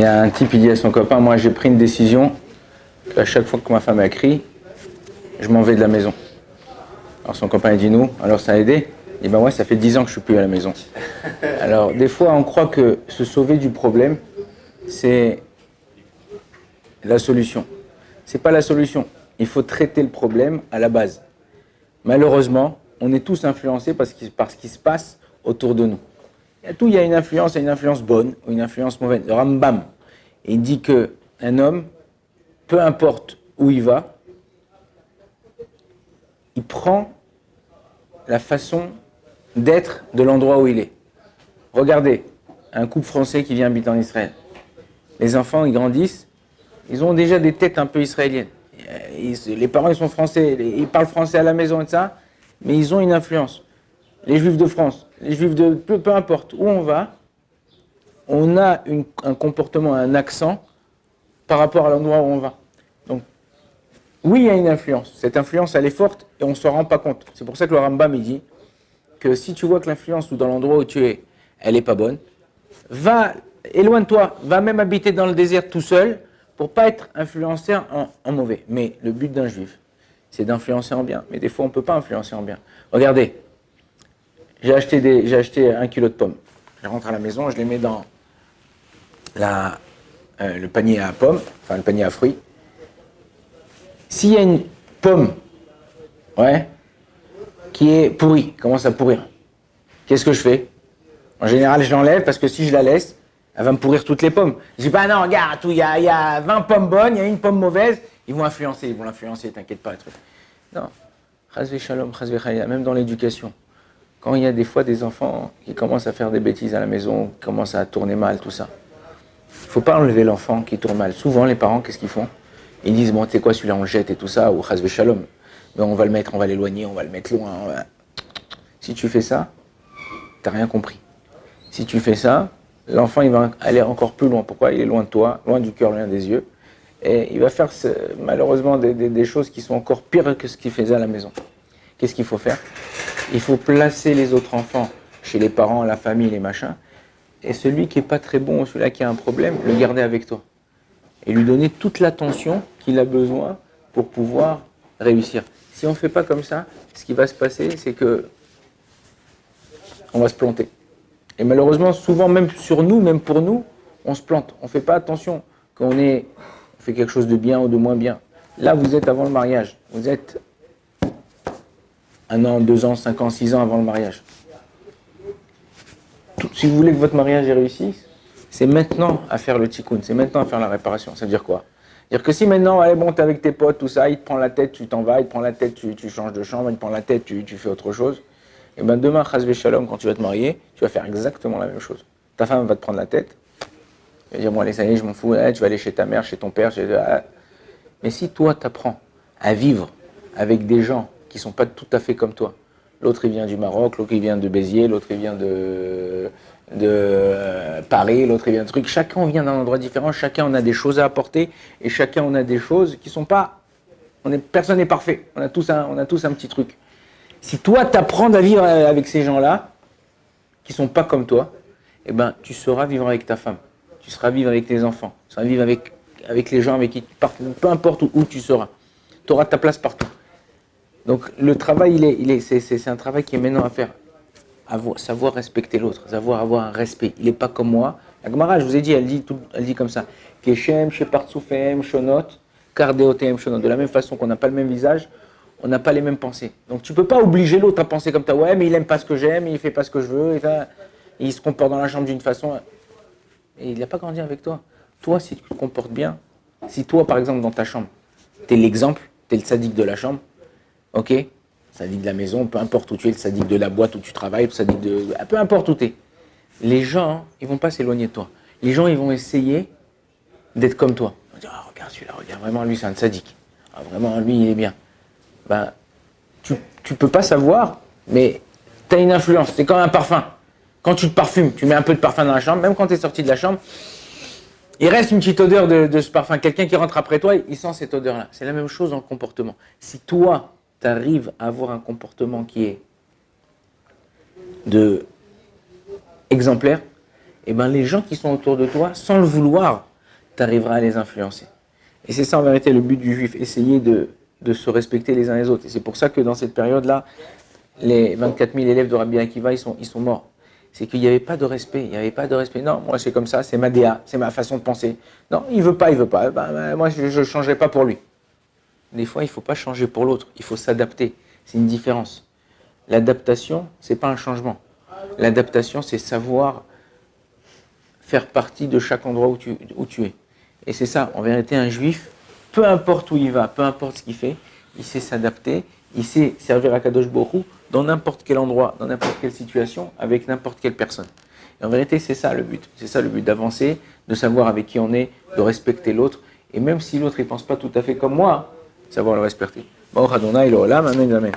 y a un type, il dit à son copain, moi j'ai pris une décision, à chaque fois que ma femme a crié, je m'en vais de la maison. Alors son copain il dit nous, alors ça a aidé? Il dit ben ouais, ça fait 10 ans que je suis plus à la maison. Alors des fois on croit que se sauver du problème, c'est la solution. C'est pas la solution. Il faut traiter le problème à la base. Malheureusement, on est tous influencés par ce qui se passe autour de nous. Il y a une influence bonne ou une influence mauvaise. Le Rambam, il dit qu'un homme, peu importe où il va, il prend la façon d'être de l'endroit où il est. Regardez, un couple français qui vient habiter en Israël. Les enfants, ils grandissent, ils ont déjà des têtes un peu israéliennes. Les parents, ils sont français, ils parlent français à la maison et ça, mais ils ont une influence. Les Juifs de France, les Juifs de... Peu importe où on va, on a un comportement, un accent par rapport à l'endroit où on va. Donc, oui, il y a une influence. Cette influence, elle est forte et on ne s'en rend pas compte. C'est pour ça que le Rambam, il dit que si tu vois que l'influence ou dans l'endroit où tu es, elle n'est pas bonne, va, éloigne-toi, va même habiter dans le désert tout seul pour pas être influencé en mauvais. Mais le but d'un Juif, c'est d'influencer en bien. Mais des fois, on ne peut pas influencer en bien. Regardez, j'ai acheté 1 kilo de pommes. Je rentre à la maison, je les mets dans le panier à pommes, enfin le panier à fruits. S'il y a une pomme, ouais, qui est pourrie, commence à pourrir, qu'est-ce que je fais? En général, je l'enlève parce que si je la laisse, elle va me pourrir toutes les pommes. Je dis pas non, regarde, il y a 20 pommes bonnes, il y a une pomme mauvaise, ils vont l'influencer, t'inquiète pas, le truc. Non, chasvé shalom, chasvé chaya, même dans l'éducation. Quand il y a des fois des enfants qui commencent à faire des bêtises à la maison, qui commencent à tourner mal, tout ça, il ne faut pas enlever l'enfant qui tourne mal. Souvent, les parents, qu'est-ce qu'ils font? Ils disent, bon, tu sais quoi, celui-là, on le jette et tout ça, ou chasvé shalom. Mais on va le mettre, on va l'éloigner, on va le mettre loin. Si tu fais ça, tu n'as rien compris. Si tu fais ça, l'enfant, il va aller encore plus loin. Pourquoi? Il est loin de toi, loin du cœur, loin des yeux. Et il va faire, malheureusement, des choses qui sont encore pires que ce qu'il faisait à la maison. Qu'est-ce qu'il faut faire? Il faut placer les autres enfants chez les parents, la famille, les machins. Et celui qui n'est pas très bon, celui-là qui a un problème, le garder avec toi. Et lui donner toute l'attention qu'il a besoin pour pouvoir réussir. Si on ne fait pas comme ça, ce qui va se passer, c'est que on va se planter. Et malheureusement, souvent, même sur nous, même pour nous, on se plante. On ne fait pas attention quand on fait quelque chose de bien ou de moins bien. Là, vous êtes avant le mariage. Vous êtes 1 an, 2 ans, 5 ans, 6 ans avant le mariage. Si vous voulez que votre mariage réussisse, c'est maintenant à faire le tikkun, c'est maintenant à faire la réparation. Ça veut dire quoi? C'est-à-dire que si maintenant, allez, bon, t'es avec tes potes, tout ça, il te prend la tête, tu t'en vas, il te prend la tête, tu changes de chambre, il te prend la tête, tu fais autre chose, et bien demain, chasvé shalom, quand tu vas te marier, tu vas faire exactement la même chose. Ta femme va te prendre la tête, elle va dire, bon, allez, ça y est, je m'en fous, tu vas aller chez ta mère, chez ton père, mais si toi, tu apprends à vivre avec des gens qui ne sont pas tout à fait comme toi, l'autre, il vient du Maroc, l'autre, il vient de Béziers, l'autre, il vient de Paris, l'autre, il vient de truc. Chacun vient d'un endroit différent, chacun on a des choses à apporter, et chacun on a des choses qui ne sont pas... personne n'est parfait, on a tous un petit truc. Si toi, tu apprends à vivre avec ces gens-là, qui ne sont pas comme toi, eh ben, tu sauras vivre avec ta femme, tu sauras vivre avec tes enfants, tu sauras vivre avec les gens avec qui tu pars, peu importe où tu seras. Tu auras ta place partout. Donc le travail, c'est un travail qui est maintenant à faire. Savoir respecter l'autre, savoir avoir un respect. Il n'est pas comme moi. La Gemara, je vous ai dit, elle dit comme ça. Keshem, Shepartsoufem, Shonot, Kardeotem, Shonot. De la même façon qu'on n'a pas le même visage, on n'a pas les mêmes pensées. Donc tu ne peux pas obliger l'autre à penser comme toi. Ouais, mais il n'aime pas ce que j'aime, il ne fait pas ce que je veux, et il se comporte dans la chambre d'une façon. Et il n'a pas grandi avec toi. Toi, si tu te comportes bien, si toi, par exemple, dans ta chambre, tu es l'exemple, tu es le sadique de la chambre, ok? Sadique de la maison, peu importe où tu es, le sadique de la boîte où tu travailles, le sadique peu importe où tu es. Les gens, ils vont pas s'éloigner de toi. Les gens, ils vont essayer d'être comme toi. Ils vont dire, ah, regarde celui-là, regarde, vraiment, lui, c'est un sadique. Ah, vraiment, lui, il est bien. Ben, tu peux pas savoir, mais tu as une influence. C'est comme un parfum. Quand tu te parfumes, tu mets un peu de parfum dans la chambre, même quand tu es sorti de la chambre, il reste une petite odeur de ce parfum. Quelqu'un qui rentre après toi, il sent cette odeur-là. C'est la même chose dans le comportement. Si toi, tu arrives à avoir un comportement qui est exemplaire, et ben les gens qui sont autour de toi, sans le vouloir, tu arriveras à les influencer. Et c'est ça en vérité le but du juif, essayer de se respecter les uns les autres. Et c'est pour ça que dans cette période-là, les 24 000 élèves de Rabbi Akiva, ils sont morts. C'est qu'il n'y avait pas de respect, il n'y avait pas de respect. Non, moi c'est comme ça, c'est ma DA, c'est ma façon de penser. Non, il veut pas, il veut pas. Moi je ne changerai pas pour lui. Des fois, il ne faut pas changer pour l'autre, il faut s'adapter. C'est une différence. L'adaptation, c'est pas un changement. L'adaptation, c'est savoir faire partie de chaque endroit où tu es. Et c'est ça, en vérité, un juif, peu importe où il va, peu importe ce qu'il fait, il sait s'adapter, il sait servir à Kadosh Baruch Hu dans n'importe quel endroit, dans n'importe quelle situation, avec n'importe quelle personne. Et en vérité, c'est ça le but. C'est ça le but, d'avancer, de savoir avec qui on est, de respecter l'autre. Et même si l'autre ne pense pas tout à fait comme moi, savoir le respecter. Baruch Adonai, L'Olam, Amen, Amen.